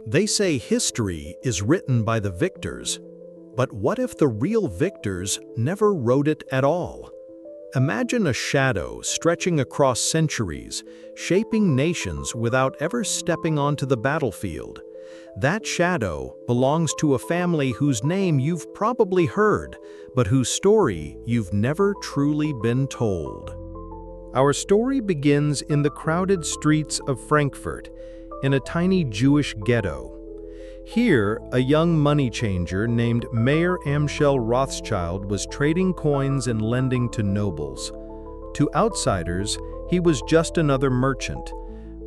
They say history is written by the victors, but what if the real victors never wrote it at all? Imagine a shadow stretching across centuries, shaping nations without ever stepping onto the battlefield. That shadow belongs to a family whose name you've probably heard, but whose story you've never truly been told. Our story begins in the crowded streets of Frankfurt, in a tiny Jewish ghetto. Here, a young money changer named Mayer Amschel Rothschild was trading coins and lending to nobles. To outsiders, he was just another merchant,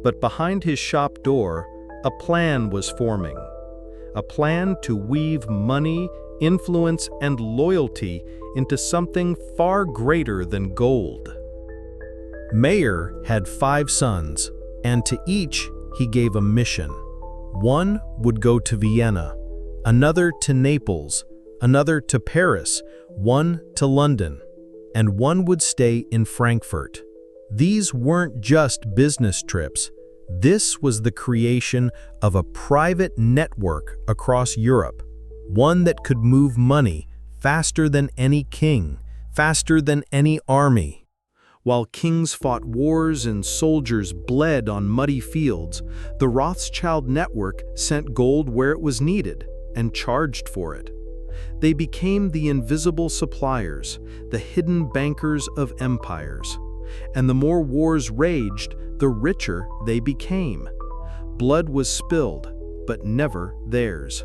but behind his shop door, a plan was forming. A plan to weave money, influence, and loyalty into something far greater than gold. Mayer had 5 sons, and to each he gave a mission. One would go to Vienna, another to Naples, another to Paris, one to London, and one would stay in Frankfurt. These weren't just business trips. This was the creation of a private network across Europe, one that could move money faster than any king, faster than any army. While kings fought wars and soldiers bled on muddy fields, the Rothschild network sent gold where it was needed and charged for it. They became the invisible suppliers, the hidden bankers of empires. And the more wars raged, the richer they became. Blood was spilled, but never theirs.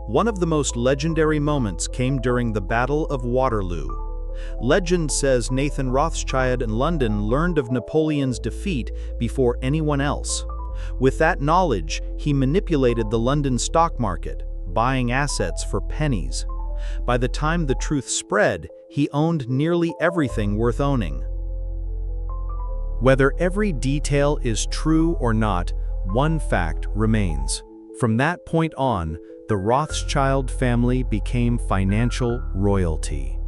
One of the most legendary moments came during the Battle of Waterloo. Legend says Nathan Rothschild in London learned of Napoleon's defeat before anyone else. With that knowledge, he manipulated the London stock market, buying assets for pennies. By the time the truth spread, he owned nearly everything worth owning. Whether every detail is true or not, one fact remains. From that point on, the Rothschild family became financial royalty.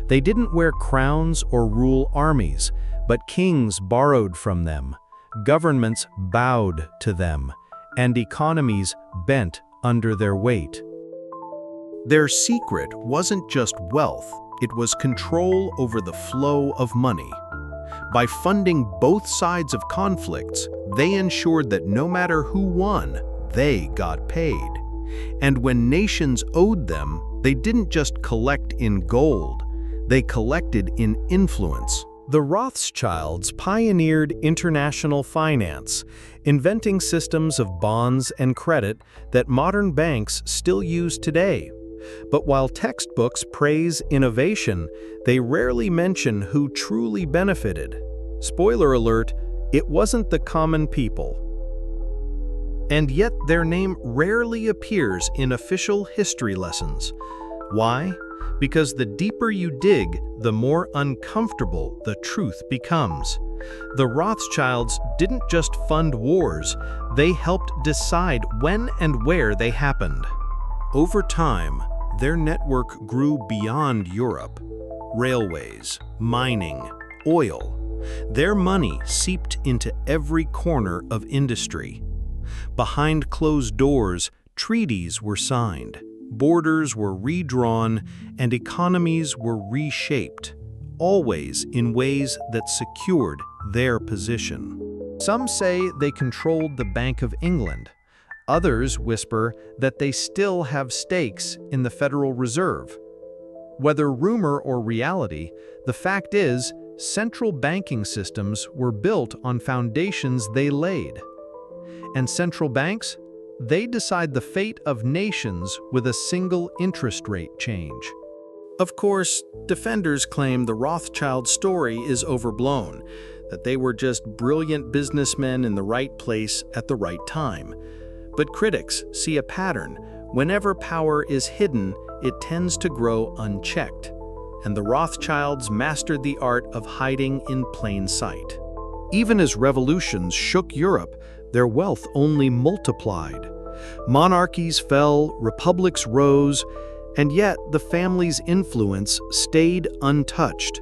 They didn't wear crowns or rule armies, but kings borrowed from them, governments bowed to them, and economies bent under their weight. Their secret wasn't just wealth, it was control over the flow of money. By funding both sides of conflicts, they ensured that no matter who won, they got paid. And when nations owed them, they didn't just collect in gold, they collected in influence. The Rothschilds pioneered international finance, inventing systems of bonds and credit that modern banks still use today. But while textbooks praise innovation, they rarely mention who truly benefited. Spoiler alert, it wasn't the common people. And yet their name rarely appears in official history lessons. Why? Because the deeper you dig, the more uncomfortable the truth becomes. The Rothschilds didn't just fund wars, they helped decide when and where they happened. Over time, their network grew beyond Europe. Railways, mining, oil. Their money seeped into every corner of industry. Behind closed doors, treaties were signed. Borders were redrawn, and economies were reshaped, always in ways that secured their position. Some say they controlled the Bank of England. Others whisper that they still have stakes in the Federal Reserve. Whether rumor or reality, the fact is, central banking systems were built on foundations they laid. And central banks? They decide the fate of nations with a single interest rate change. Of course, defenders claim the Rothschild story is overblown, that they were just brilliant businessmen in the right place at the right time. But critics see a pattern. Whenever power is hidden, it tends to grow unchecked. And the Rothschilds mastered the art of hiding in plain sight. Even as revolutions shook Europe, their wealth only multiplied. Monarchies fell, republics rose, and yet the family's influence stayed untouched.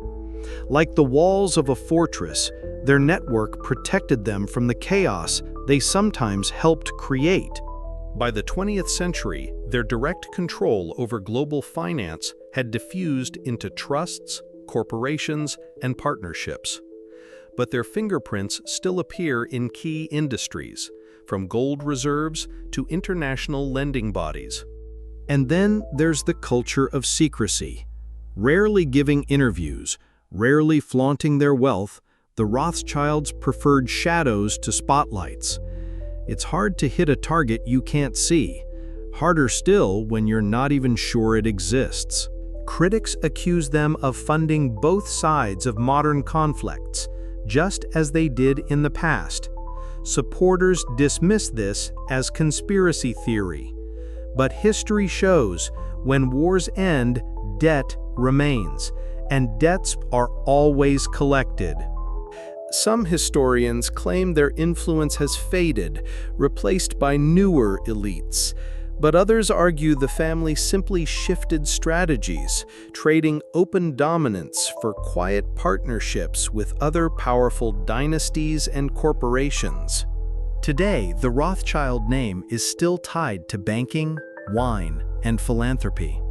Like the walls of a fortress, their network protected them from the chaos they sometimes helped create. By the 20th century, their direct control over global finance had diffused into trusts, corporations, and partnerships. But their fingerprints still appear in key industries, from gold reserves to international lending bodies. And then there's the culture of secrecy. Rarely giving interviews, rarely flaunting their wealth, the Rothschilds preferred shadows to spotlights. It's hard to hit a target you can't see. Harder still when you're not even sure it exists. Critics accuse them of funding both sides of modern conflicts, just as they did in the past. Supporters dismiss this as conspiracy theory. But history shows when wars end, debt remains, and debts are always collected. Some historians claim their influence has faded, replaced by newer elites. But others argue the family simply shifted strategies, trading open dominance for quiet partnerships with other powerful dynasties and corporations. Today, the Rothschild name is still tied to banking, wine, and philanthropy.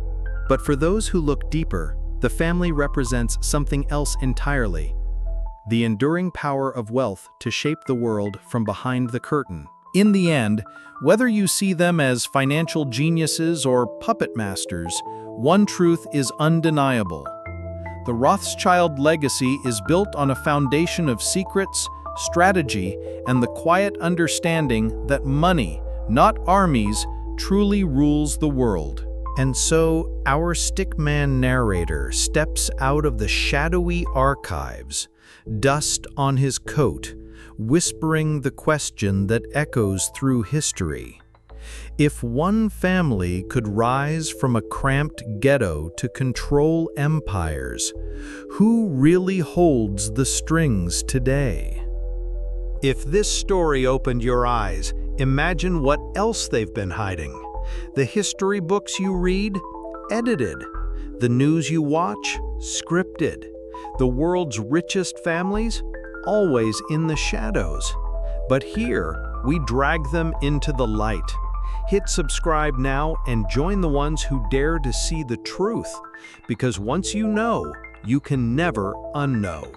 But for those who look deeper, the family represents something else entirely: the enduring power of wealth to shape the world from behind the curtain. In the end, whether you see them as financial geniuses or puppet masters, one truth is undeniable. The Rothschild legacy is built on a foundation of secrets, strategy, and the quiet understanding that money, not armies, truly rules the world. And so, our Stickman narrator steps out of the shadowy archives, dust on his coat, whispering the question that echoes through history. If one family could rise from a cramped ghetto to control empires, who really holds the strings today? If this story opened your eyes, imagine what else they've been hiding. The history books you read, edited. The news you watch, scripted. The world's richest families, always in the shadows. But here, we drag them into the light. Hit subscribe now and join the ones who dare to see the truth. Because once you know, you can never unknow.